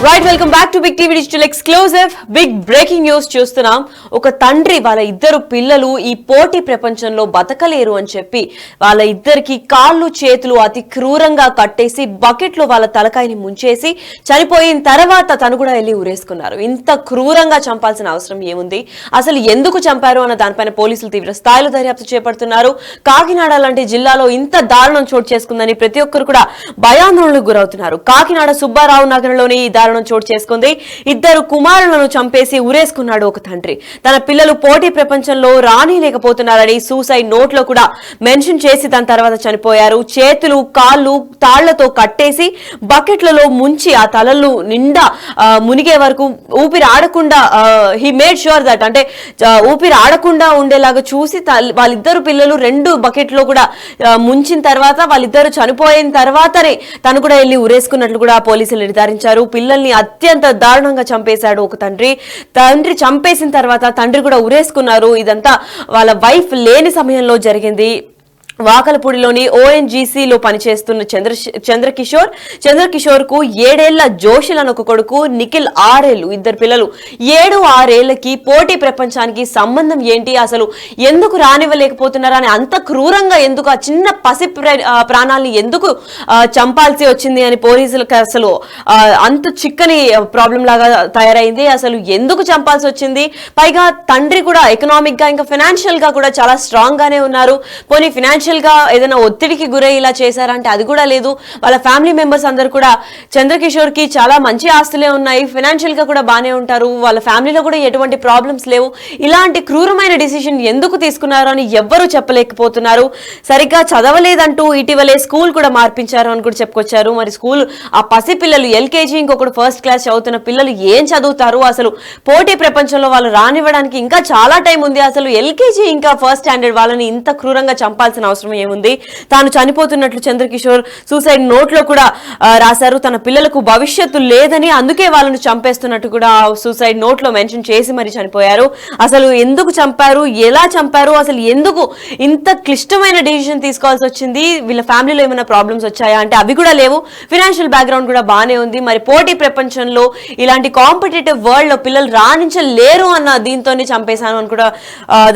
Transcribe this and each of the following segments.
Right welcome back to big TV digital exclusive big breaking news చూస్తున్నాం. ఒక తండ్రి వాళ్ళ ఇద్దరు పిల్లలు ఈ పోటీ ప్రపంచంలో బతకలేరు అని చెప్పి వాళ్ళ ఇద్దరికి కాళ్ళు చేతులు అతి క్రూరంగా కట్టేసి బకెట్ లో వాళ్ళ తలకాయని ముంచేసి చనిపోయిన తర్వాత తను కూడా వెళ్ళి ఊరేసుకున్నారు. ఇంత క్రూరంగా చంపాల్సిన అవసరం ఏముంది, అసలు ఎందుకు చంపారు అన్న దానిపైన పోలీసులు తీవ్ర స్థాయిలో దర్యాప్తు చేపడుతున్నారు. కాకినాడ లాంటి జిల్లాలో ఇంత దారుణం చోటు చేసుకుందని ప్రతి ఒక్కరు కూడా భయాందోళనకు గురవుతున్నారు. కాకినాడ సుబ్బారావు నగరంలోని ఈ దారుణం చోటు చేసుకుంది. ఇద్దరు కుమారులను చంపేసి ఉరేసుకున్నాడు ఒక తండ్రి. తన పిల్లలు పోటీ ప్రపంచంలో రానిలేకపోతున్నారని సూసైడ్ నోట్ లో కూడా మెన్షన్ చేసి దాని తర్వాత చనిపోయారు. చేతులు కాళ్ళు తాళ్లతో కట్టేసి బకెట్లలో ముంచి ఆ తలలు నిండా మునిగే వరకు ఊపిరి ఆడకుండా హీ మేడ్ ష్యూర్ దట్ అంటే ఊపిరి ఆడకుండా ఉండేలాగా చూసి వాళ్ళిద్దరు పిల్లలు రెండు బకెట్ లో కూడా ముంచిన తర్వాత వాళ్ళిద్దరు చనిపోయిన తర్వాతనే తను కూడా వెళ్ళి ఉరేసుకున్నట్లు కూడా పోలీసులు నిర్ధారించారు. పిల్లల్ని అత్యంత దారుణంగా చంపేశాడు ఒక తండ్రి చంపేసిన తర్వాత తండ్రి కూడా ఉరేసుకున్నారు. ఇదంతా వాళ్ళ వైఫ్ లేని సమయంలో జరిగింది. వాకలపూడిలోని ఓఎన్జీసీలో పనిచేస్తున్న చంద్రకిషోర్ కు 7 ఏళ్ల జోషిల్ అని ఒక కొడుకు, నిఖిల్ 6 ఏళ్లు, ఇద్దరు పిల్లలు. 7-6 ఏళ్లకి పోటీ ప్రపంచానికి సంబంధం ఏంటి, అసలు ఎందుకు రానివ్వలేకపోతున్నారని అంత క్రూరంగా ఎందుకు ఆ చిన్న పసి ప్రాణాలని ఎందుకు చంపాల్సి వచ్చింది అని పోలీసులకు అసలు అంత చిక్కని ప్రాబ్లం లాగా తయారైంది. అసలు ఎందుకు చంపాల్సి వచ్చింది, పైగా తండ్రి కూడా ఎకనామిక్ గా ఇంకా ఫైనాన్షియల్ గా కూడా చాలా స్ట్రాంగ్ గానే ఉన్నారు. పోనీ ఫైనాన్షియల్ గా ఏదైనా ఒత్తిడికి గురై ఇలా చేశారంటే అది కూడా లేదు. వాళ్ళ ఫ్యామిలీ మెంబర్స్ అందరు కూడా చంద్రకిషోర్ కి చాలా మంచి ఆస్తులే ఉన్నాయి, ఫైనాన్షియల్ గా కూడా బానే ఉంటారు, వాళ్ళ ఫ్యామిలీలో కూడా ఎటువంటి ప్రాబ్లమ్స్ లేవు. ఇలాంటి క్రూరమైన డిసిషన్ ఎందుకు తీసుకున్నారు అని ఎవ్వరూ చెప్పలేకపోతున్నారు. సరిగ్గా చదవలేదంటూ ఇటీవలే స్కూల్ కూడా మార్పించారు అని కూడా చెప్పుకొచ్చారు. మరి స్కూల్ ఆ పసి పిల్లలు ఎల్కేజీ, ఇంకొకటి ఫస్ట్ క్లాస్ చదువుతున్న పిల్లలు ఏం చదువుతారు, అసలు పోటీ ప్రపంచంలో వాళ్ళు రానివ్వడానికి ఇంకా చాలా టైం ఉంది. అసలు ఎల్కేజీ ఇంకా ఫస్ట్ స్టాండర్డ్ వాళ్ళని ఇంత క్రూరంగా చంపాల్సిన అవసరం ఏముంది. తాను చనిపోతున్నట్లు చంద్రకిషోర్ సూసైడ్ నోట్ లో కూడా రాశారు. తన పిల్లలకు భవిష్యత్తు లేదని అందుకే వాళ్ళను చంపేస్తున్నట్టు కూడా సూసైడ్ నోట్ లో మెన్షన్ చేసి మరి చనిపోయారు. అసలు ఎందుకు చంపారు, ఎలా చంపారు, అసలు ఎందుకు ఇంత క్లిష్టమైన డిసిషన్ తీసుకోవాల్సి వచ్చింది, వీళ్ళ ఫ్యామిలీలో ఏమైనా ప్రాబ్లమ్స్ వచ్చాయా అంటే అవి కూడా లేవు. ఫైనాన్షియల్ బ్యాక్గ్రౌండ్ కూడా బాగానే ఉంది. మరి పోటీ ప్రపంచంలో ఇలాంటి కాంపిటేటివ్ వరల్డ్ లో పిల్లలు రాణించలేరు అన్న దీంతోనే చంపేశాను అని కూడా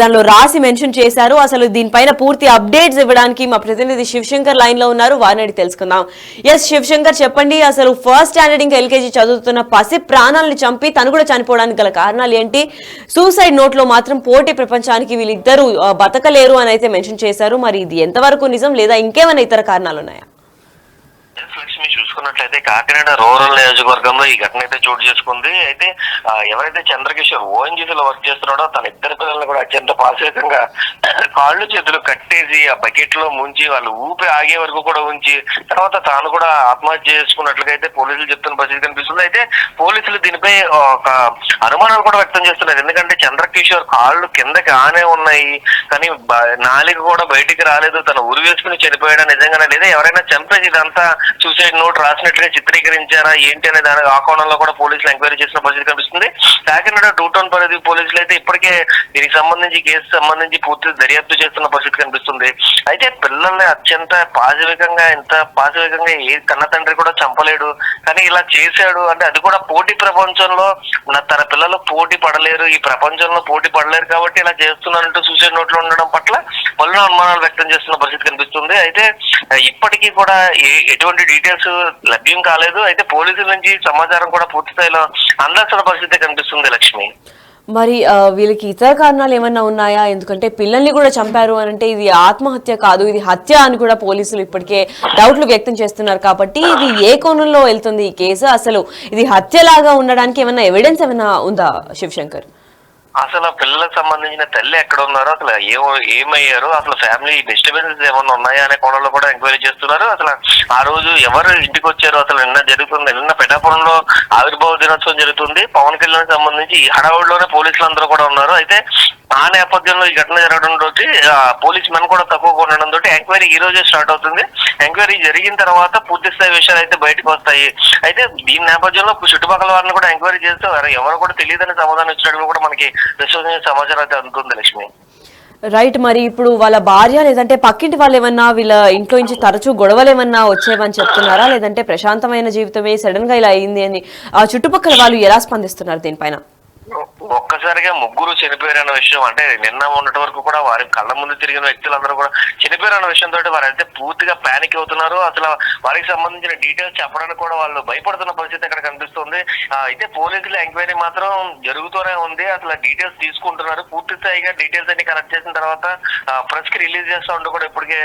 దానిలో రాసి మెన్షన్ చేశారు. అసలు దీనిపైన పూర్తి అప్డేట్స్ ఇవ్వడానికి మా ప్రతినిధి శివశంకర్ లైన్ లో ఉన్నారు, వారిని అడిగి తెలుసుకుందాం. ఎస్ శివశంకర్, చెప్పండి, అసలు ఫస్ట్ స్టాండర్డ్ ఇంకా ఎల్కేజీ చదువుతున్న పసి ప్రాణాలను చంపి తను కూడా చనిపోవడానికి గల కారణాలు ఏంటి? సూసైడ్ నోట్ లో మాత్రం పోటీ ప్రపంచానికి వీళ్ళిద్దరూ బతకలేరు అని అయితే మెన్షన్ చేశారు. మరి ఇది ఎంతవరకు నిజం, లేదా ఇంకేమైనా ఇతర కారణాలు ఉన్నాయా? లక్ష్మి, చూసుకున్నట్లయితే కాకినాడ రూరల్ నియోజకవర్గంలో ఈ ఘటన అయితే చోటు చేసుకుంది. అయితే ఎవరైతే చంద్రకిషోర్ ఓఎన్జీసీలో వర్క్ చేస్తున్నాడో తన ఇద్దరు పిల్లల్ని కూడా అత్యంత పాశవికంగా కాళ్ళు చేతులు కట్టేసి ఆ బకెట్ లో ముంచి వాళ్ళు ఊపి ఆగే వరకు కూడా ఉంచి తర్వాత తాను కూడా ఆత్మహత్య చేసుకున్నట్లుగా అయితే పోలీసులు చెప్తున్న పరిస్థితి కనిపిస్తుంది. అయితే పోలీసులు దీనిపై ఒక అనుమానాలు కూడా వ్యక్తం చేస్తున్నారు. ఎందుకంటే చంద్రకిషోర్ కాళ్ళు కిందకి ఆనే ఉన్నాయి, కానీ నాలుక కూడా బయటికి రాలేదు, తను ఉరి వేసుకుని చనిపోయాడా నిజంగానే, లేదా ఎవరైనా చంపేసి ఇదంతా సూసైడ్ నోట్ రాసినట్లుగా చిత్రీకరించారా ఏంటి అనే దాని ఆ కోణంలో కూడా పోలీసులు ఎంక్వైరీ చేసిన పరిస్థితి కనిపిస్తుంది. కాకినాడ 2 టౌన్ పరిధి పోలీసులు అయితే ఇప్పటికే దీనికి సంబంధించి కేసు సంబంధించి పూర్తి దర్యాప్తు చేస్తున్న పరిస్థితి కనిపిస్తుంది. అయితే పిల్లల్ని అత్యంత పాశవికంగా ఏ కన్న తండ్రి కూడా చంపలేడు, కానీ ఇలా చేశాడు అంటే అది కూడా పోటీ ప్రపంచంలో తన పిల్లలు పోటీ పడలేరు, ఈ ప్రపంచంలో పోటీ పడలేరు కాబట్టి ఇలా చేస్తున్నారంటూ సూసైడ్ నోట్ లో ఉండడం పట్ల పలు అనుమానాలు వ్యక్తం చేస్తున్న పరిస్థితి కనిపిస్తుంది. అయితే ఇప్పటికీ కూడా ఎటువంటి డీటెయిల్స్ లభ్యం కాలేదు. అయితే పోలీసుల నుంచి సమాచారం కూడా పూర్తి స్థాయిలో అందాల్సిన పరిస్థితి కనిపిస్తుంది. లక్ష్మి, మరి వీళ్ళకి ఇతర కారణాలు ఏమన్నా ఉన్నాయా? ఎందుకంటే పిల్లల్ని కూడా చంపారు అని అంటే ఇది ఆత్మహత్య కాదు, ఇది హత్య అని కూడా పోలీసులు ఇప్పటికే డౌట్లు వ్యక్తం చేస్తున్నారు. కాబట్టి ఇది ఏ కోణంలో వెళ్తుంది ఈ కేసు? అసలు ఇది హత్యలాగా ఉండడానికి ఏమన్నా ఎవిడెన్స్ ఏమైనా ఉందా శివశంకర్? అసలు పిల్లలకు సంబంధించిన తల్లి ఎక్కడ ఉన్నారో, అసలు ఏమయ్యారు, అసలు ఫ్యామిలీ డిస్టర్బెన్సెస్ ఏమన్నా ఉన్నాయా అనే కోణంలో కూడా ఎంక్వైరీ చేస్తున్నారు. అసలు ఆ రోజు ఎవరు ఇంటికి వచ్చారు, అసలు నిన్న పిఠాపురంలో ఆవిర్భావ దినోత్సవం జరుగుతుంది. పవన్ కళ్యాణ్ సంబంధించి ఈ హడావుడిలోనే పోలీసులు అందరూ కూడా ఉన్నారు. అయితే ఆ నేపథ్యంలో ఈ ఘటన జరగడంతో పోలీస్ మెన్ కూడా తక్కువగా ఉండడంతో ఎంక్వైరీ ఈ రోజే స్టార్ట్ అవుతుంది. ఎంక్వైరీ జరిగిన తర్వాత పూర్తి స్థాయి విషయాలు అయితే బయటకు వస్తాయి. అయితే దీని నేపథ్యంలో చుట్టుపక్కల వారిని కూడా ఎంక్వైరీ చేస్తే ఎవరు కూడా తెలియదని సమాధానం ఇచ్చినట్లు కూడా మనకి విశ్వసనీయ సమాచారం అయితే అందుతుంది. లక్ష్మి, రైట్. మరి ఇప్పుడు వాళ్ళ భార్య లేదంటే పక్కింటి వాళ్ళు ఏమన్నా వీళ్ళ ఇంట్లో నుంచి తరచూ గొడవలు ఏమన్నా వచ్చేవని చెప్తున్నారా, లేదంటే ప్రశాంతమైన జీవితమే సడన్ గా ఇలా అయింది అని ఆ చుట్టుపక్కల వాళ్ళు ఎలా స్పందిస్తున్నారు దీనిపైన? ఒక్కసారిగా ముగ్గురు చనిపోయారన్న విషయం, అంటే నిన్న ఉన్నటి వరకు కూడా వారి కళ్ళ ముందు తిరిగిన వ్యక్తులందరూ కూడా చనిపోయారన్న విషయంతో వారైతే పూర్తిగా పానిక్ అవుతున్నారు. అసలు వారికి సంబంధించిన డీటెయిల్స్ చెప్పడానికి కూడా వాళ్ళు భయపడుతున్న పరిస్థితి అక్కడ కనిపిస్తుంది. అయితే పోలీసుల ఎంక్వైరీ మాత్రం జరుగుతూనే ఉంది. అసలు డీటెయిల్స్ తీసుకుంటున్నారు. పూర్తి స్థాయిగా డీటెయిల్స్ అన్ని కలెక్ట్ చేసిన తర్వాత ప్రెస్ కి రిలీజ్ చేస్తా ఉంటూ కూడా ఇప్పటికే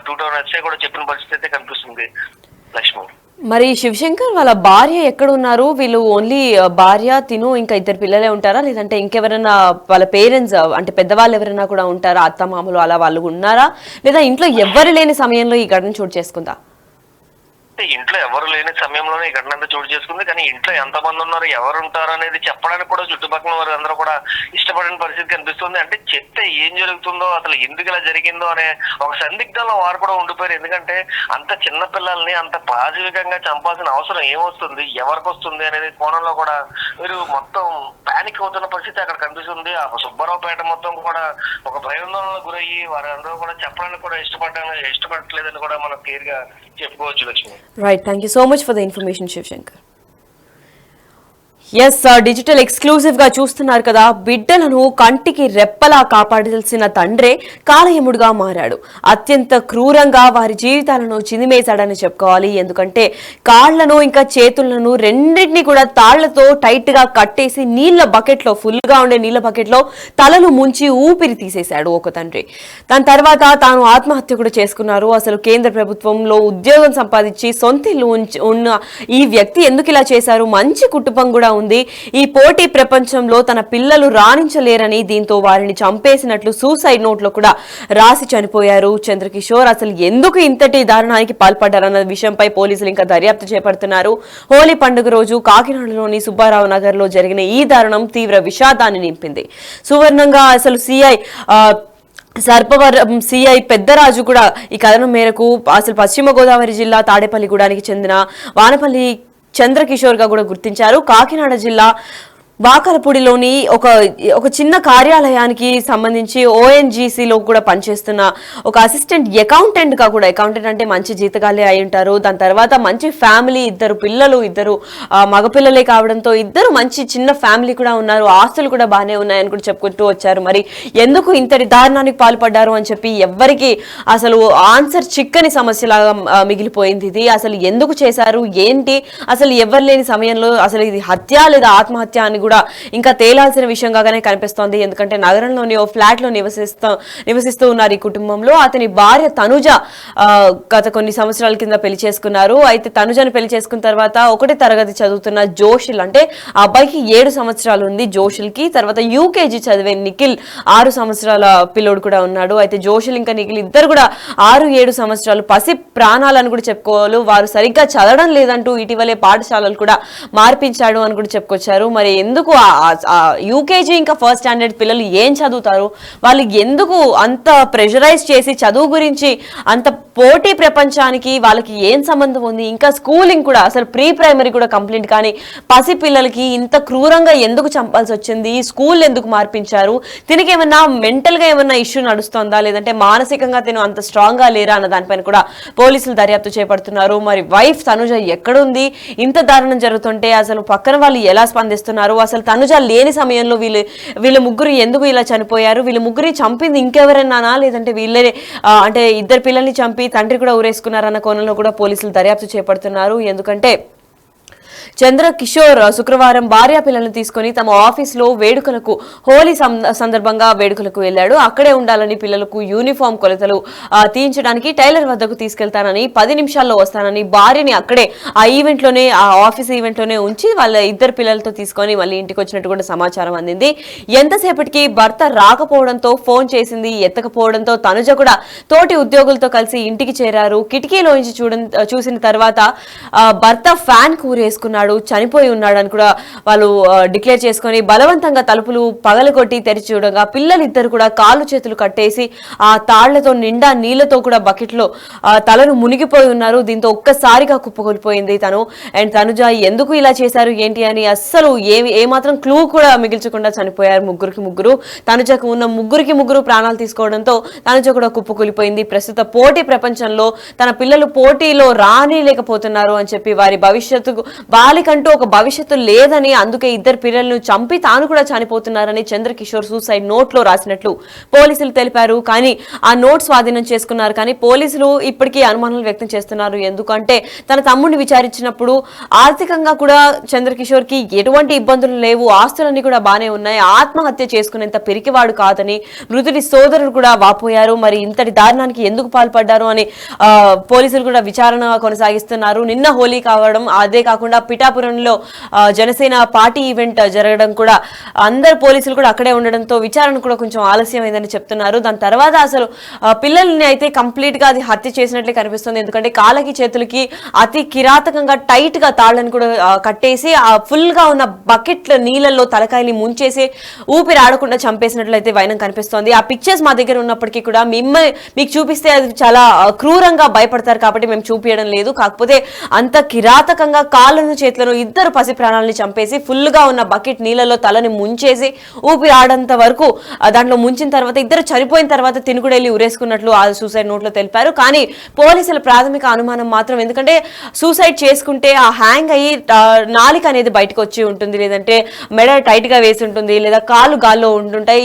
2000 కూడా చెప్పిన పరిస్థితి అయితే కనిపిస్తుంది లక్ష్మి. మరి శివశంకర్ వాళ్ళ భార్య ఎక్కడ ఉన్నారు? వీళ్ళు ఓన్లీ భార్య తిను ఇంకా ఇద్దరు పిల్లలే ఉంటారా, లేదంటే ఇంకెవరైనా వాళ్ళ పేరెంట్స్ అంటే పెద్దవాళ్ళు ఎవరైనా కూడా ఉంటారా, అత్త మామలు అలా వాళ్ళు ఉన్నారా, లేదా ఇంట్లో ఎవ్వరు లేని సమయంలో ఈ ఘటన చోటు చేసుకుందా? ఇంట్లో ఎవరు లేని సమయంలోనే ఈ ఘటన అంతా చోటు చేసుకుంది. కానీ ఇంట్లో ఎంతమంది ఉన్నారు, ఎవరు ఉంటారు అనేది చెప్పడానికి కూడా చుట్టుపక్కల వారు అందరూ కూడా ఇష్టపడిన పరిస్థితి కనిపిస్తుంది. అంటే చెప్తే ఏం జరుగుతుందో, అసలు ఎందుకు ఇలా జరిగిందో అనే ఒక సందిగ్ధంలో వారు కూడా ఉండిపోయారు. ఎందుకంటే అంత చిన్న పిల్లల్ని అంత పాజిటివ్గా చంపాల్సిన అవసరం ఏమొస్తుంది, ఎవరికి వస్తుంది అనేది కోణంలో కూడా మీరు మొత్తం పానిక్ అవుతున్న పరిస్థితి అక్కడ కనిపిస్తుంది. ఆ సుబ్బారావుపేట మొత్తం కూడా ఒక భయాందోళనకు గురయ్యి వారందరూ కూడా చెప్పడానికి కూడా ఇష్టపడట్లేదని కూడా మనం క్లియర్ గా చెప్పుకోవచ్చు Lakshmi. Right. Thank you so much for the information, Shiv Shankar. Yes, digital exclusive గా చూస్తున్నారు కదా. బిడ్డలను కంటికి రెప్పలా కాపాడాల్సిన తండ్రే కాలయముడుగా మారాడు. అత్యంత క్రూరంగా వారి జీవితాలను చిదిమేశాడని చెప్పుకోవాలి. ఎందుకంటే కాళ్లను ఇంకా చేతులను రెండింటినీ కూడా తాళ్లతో టైట్ గా కట్టేసి నీళ్ల బకెట్ లో, ఫుల్ గా ఉండే నీళ్ల బకెట్ లో తలలు ముంచి ఊపిరి తీసేశాడు ఒక తండ్రి. దాని తర్వాత తాను ఆత్మహత్య కూడా చేసుకున్నారు. అసలు కేంద్ర ప్రభుత్వంలో ఉద్యోగం సంపాదించి సొంత ఇల్లు ఉన్న ఈ వ్యక్తి ఎందుకు ఇలా చేశారు? మంచి కుటుంబం కూడా ఉంది. ఈ పోటీ ప్రపంచంలో తన పిల్లలు రాణించలేరని దీంతో వారిని చంపేసినట్లు సూసైడ్ నోట్ లో కూడా రాసి చనిపోయారు చంద్రకిషోర్. అసలు ఎందుకు ఇంతటి దారుణానికి పాల్పడ్డారన్న విషయంపై పోలీసులు ఇంకా దర్యాప్తు చేపడుతున్నారు. హోలీ పండుగ రోజు కాకినాడలోని సుబ్బారావు నగర్ లో జరిగిన ఈ దారుణం తీవ్ర విషాదాన్ని నింపింది. సువర్ణంగా అసలు సిఐ పెద్దరాజు కూడా ఈ కథనం మేరకు అసలు పశ్చిమ గోదావరి జిల్లా తాడేపల్లిగూడానికి చెందిన వానపల్లి చంద్రకిషోర్ గా కూడా గుర్తించారు. కాకినాడ జిల్లా వాకలపూడిలోని ఒక చిన్న కార్యాలయానికి సంబంధించి ఓఎన్జీసీలో కూడా పనిచేస్తున్న ఒక అసిస్టెంట్ అకౌంటెంట్ గా కూడా, అకౌంటెంట్ అంటే మంచి జీతగాలే అయి ఉంటారు. దాని తర్వాత మంచి ఫ్యామిలీ, ఇద్దరు పిల్లలు, ఇద్దరు మగపిల్లలే కావడంతో ఇద్దరు మంచి చిన్న ఫ్యామిలీ కూడా ఉన్నారు. ఆస్తులు కూడా బాగానే ఉన్నాయని కూడా చెప్పుకుంటూ వచ్చారు. మరి ఎందుకు ఇంతటి దారుణానికి పాల్పడ్డారు అని చెప్పి ఎవ్వరికి అసలు ఆన్సర్ చిక్కని సమస్యలాగా మిగిలిపోయింది ఇది. అసలు ఎందుకు చేశారు, ఏంటి, అసలు ఎవరు లేని సమయంలో అసలు ఇది హత్య లేదా ఆత్మహత్య అని కూడా ఇంకా తేలాల్సిన విషయంగానే కనిపిస్తోంది. ఎందుకంటే నగరంలోని ఓ ఫ్లాట్ లో నివసిస్తూ ఉన్నారు ఈ కుటుంబంలో. అతని భార్య తనుజ గత కొన్ని సంవత్సరాల కింద పెళ్లి చేసుకున్నారు. అయితే తనుజను పెళ్లి చేసుకున్న తర్వాత 1వ తరగతి చదువుతున్న జోషిల్, అంటే ఆ అబ్బాయికి 7 సంవత్సరాలు ఉంది జోషిల్ కి. తర్వాత యూకేజీ చదివే నిఖిల్ 6 సంవత్సరాల పిల్లోడు కూడా ఉన్నాడు. అయితే జోషిల్ ఇంకా నిఖిల్ ఇద్దరు కూడా 6-7 సంవత్సరాలు పసి ప్రాణాలను కూడా చెప్పుకోవాలి. వారు సరిగ్గా చదవడం లేదంటూ ఇటీవలే పాఠశాలలు కూడా మార్పించాడు అని కూడా చెప్పుకొచ్చారు. మరి ఎందుకు యూకేజీ ఇంకా ఫస్ట్ స్టాండర్డ్ పిల్లలు ఏం చదువుతారు? వాళ్ళు ఎందుకు అంత ప్రెషరైజ్ చేసి చదువు గురించి, అంత పోటీ ప్రపంచానికి వాళ్ళకి ఏం సంబంధం ఉంది? ఇంకా స్కూలింగ్ కూడా, అసలు ప్రీ ప్రైమరీ కూడా కంప్లీట్ కానీ పసి పిల్లలకి ఇంత క్రూరంగా ఎందుకు చంపాల్సి వచ్చింది? స్కూల్ ఎందుకు మార్పించారు? తినకి ఏమన్నా మెంటల్ గా ఏమన్నా ఇష్యూ నడుస్తోందా, లేదంటే మానసికంగా తిను అంత స్ట్రాంగ్ గా లేరా అన్న దానిపైన కూడా పోలీసులు దర్యాప్తు చేపడుతున్నారు. మరి వైఫ్ తనుజ ఎక్కడుంది? ఇంత దారుణం జరుగుతుంటే అసలు పక్కన వాళ్ళు ఎలా స్పందిస్తున్నారు? అసలు తనుజ లేని సమయంలో వీళ్ళ ముగ్గురు ఎందుకు ఇలా చనిపోయారు? వీళ్ళ ముగ్గురు చంపింది ఇంకెవరన్నానా, లేదంటే వీళ్ళే అంటే ఇద్దరు పిల్లల్ని చంపి తండ్రి కూడా ఊరేసుకున్నారన్న కోణంలో కూడా పోలీసులు దర్యాప్తు చేపడుతున్నారు. ఎందుకంటే చంద్రకిషోర్ శుక్రవారం భార్యా పిల్లలను తీసుకుని తమ ఆఫీసులో వేడుకలకు, హోలీ సందర్భంగా వేడుకలకు వెళ్లాడు. అక్కడే ఉండాలని, పిల్లలకు యూనిఫామ్ కొలతలు తీయించడానికి టైలర్ వద్దకు తీసుకెళ్తానని, 10 నిమిషాల్లో వస్తానని భార్యని అక్కడే ఆ ఆఫీస్ ఈవెంట్ లోనే ఉంచి వాళ్ళ ఇద్దరు పిల్లలతో తీసుకొని మళ్ళీ ఇంటికి వచ్చినట్టు కూడా సమాచారం అందింది. ఎంతసేపటికి భర్త రాకపోవడంతో ఫోన్ చేసింది, ఎత్తకపోవడంతో తనుజ కూడా తోటి ఉద్యోగులతో కలిసి ఇంటికి చేరారు. కిటికీలోంచి చూసిన తర్వాత భర్త ఫ్యాన్ కూరేసుకున్నారు. ఉన్నాడు, చనిపోయి ఉన్నాడు అని కూడా వాళ్ళు డిక్లేర్ చేసుకొని బలవంతంగా తలుపులు పగలగొట్టి తెరిచి చూడగా పిల్లలిద్దరు కూడా కాళ్ళు చేతులు కట్టేసి ఆ తాళ్లతో నిండా నీళ్లతో కూడా బకెట్లో తలను మునిగిపోయి ఉన్నారు. దీంతో ఒక్కసారిగా కుప్పకూలిపోయింది తను. అండ్ తనుజ ఎందుకు ఇలా చేశారు ఏంటి అని అస్సలు ఏమాత్రం క్లూ కూడా మిగిల్చకుండా చనిపోయారు ముగ్గురు. తనుజకు ఉన్న ముగ్గురు ప్రాణాలు తీసుకోవడంతో తనుజ కూడా కుప్పకూలిపోయింది. ప్రస్తుత పోటీ ప్రపంచంలో తన పిల్లలు పోటీలో రానిలేకపోతున్నారు అని చెప్పి వారి భవిష్యత్తు బాలికంటూ ఒక భవిష్యత్తు లేదని అందుకే ఇద్దరు పిల్లలను చంపి తాను కూడా చనిపోతున్నారని చంద్రకిషోర్ సూసైడ్ నోట్ లో రాసినట్లు పోలీసులు తెలిపారు. కానీ ఆ నోట్ స్వాధీనం చేసుకున్నారు. కానీ పోలీసులు ఇప్పటికీ అనుమానాలు వ్యక్తం చేస్తున్నారు. ఎందుకంటే తన తమ్ముడిని విచారించినప్పుడు ఆర్థికంగా కూడా చంద్రకిషోర్ కి ఎటువంటి ఇబ్బందులు లేవు, ఆస్తులన్నీ కూడా బానే ఉన్నాయి, ఆత్మహత్య చేసుకునేంత పిరికివాడు కాదని మృతుడి సోదరుడు కూడా వాపోయారు. మరి ఇంతటి దారుణానికి ఎందుకు పాల్పడ్డారు అని పోలీసులు కూడా విచారణ కొనసాగిస్తున్నారు. నిన్న హోలీ కావడం, అదే కాకుండా పిఠాపురంలో జనసేన పార్టీ ఈవెంట్ జరగడం కూడా అందరు పోలీసులు కూడా అక్కడే ఉండడంతో విచారణ కూడా కొంచెం ఆలస్యమైందని చెప్తున్నారు. దాని తర్వాత అసలు పిల్లల్ని అయితే కంప్లీట్ గా అది హత్య చేసినట్లే కనిపిస్తుంది. ఎందుకంటే కాళ్ళకి చేతులకి అతి కిరాతకంగా టైట్ గా తాళ్లను కూడా కట్టేసి ఆ ఫుల్ గా ఉన్న బకెట్ల నీళ్ళల్లో తలకాయని ముంచేసి ఊపిరి ఆడకుండా చంపేసినట్లయితే వైనం కనిపిస్తోంది. ఆ పిక్చర్స్ మా దగ్గర ఉన్నప్పటికీ కూడా మీకు చూపిస్తే అది చాలా క్రూరంగా భయపడతారు కాబట్టి మేము చూపించడం లేదు. కాకపోతే అంత కిరాతకంగా కాళ్ళను చేతులను ఇద్దరు పసి ప్రాణాలని చంపేసి ఫుల్ గా ఉన్న బకెట్ నీళ్ళలో తలని ముంచేసి ఊపిరి ఆడంత వరకు దాంట్లో ముంచిన తర్వాత ఇద్దరు చనిపోయిన తర్వాత తినుకుడెళ్ళి ఉరేసుకున్నట్లు ఆ సూసైడ్ నోట్ లో తెలిపారు. కానీ పోలీసుల ప్రాథమిక అనుమానం మాత్రం, ఎందుకంటే సూసైడ్ చేసుకుంటే ఆ హ్యాంగ్ అయ్యి నాలిక అనేది బయటకు వచ్చి ఉంటుంది, లేదంటే మెడ టైట్ గా వేసి ఉంటుంది, లేదా కాళ్ళు గాల్లో ఉంటుంటాయి.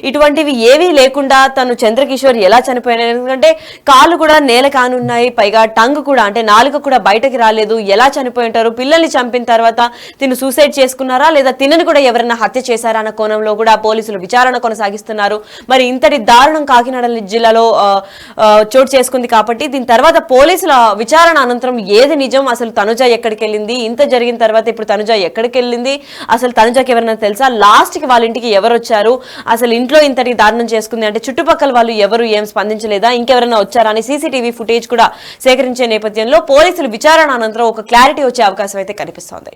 ఇటువంటివి ఏవీ లేకుండా తను చంద్రకిషోర్ ఎలా చనిపోయాడు? ఎందుకంటే కాళ్ళు కూడా నేల కానున్నాయి, పైగా టంగ్ కూడా అంటే నాలుక కూడా బయటకి రాలేదు. ఎలా చనిపోయి ఉంటారు? పిల్లల్ని చంపిన తర్వాత తిను సూసైడ్ చేసుకున్నారా లేదా తినని కూడా ఎవరైనా హత్య చేశారా అన్న కోణంలో కూడా పోలీసులు విచారణ కొనసాగిస్తున్నారు. మరి ఇంతటి దారుణం కాకినాడ జిల్లాలో చోటు చేసుకుంది కాబట్టి దీని తర్వాత పోలీసుల విచారణ అనంతరం ఏది నిజం, అసలు తనుజ ఎక్కడికి వెళ్ళింది, ఇంత జరిగిన తర్వాత ఇప్పుడు తనుజ ఎక్కడికి వెళ్ళింది, అసలు తనుజకి ఎవరైనా తెలుసా, లాస్ట్ కి వాళ్ళ ఇంటికి ఎవరు వచ్చారు, అసలు ఇంట్లో ఇంతటి దారుణం చేసుకుంది అంటే చుట్టుపక్కల వాళ్ళు ఎవరు ఏం స్పందించలేదా, ఇంకెవరైనా వచ్చారా అని సీసీటీవీ ఫుటేజ్ కూడా సేకరించే నేపథ్యంలో పోలీసులు విచారణ అనంతరం ఒక క్లారిటీ వచ్చే అవకాశం అయితే కనిపిస్తోంది.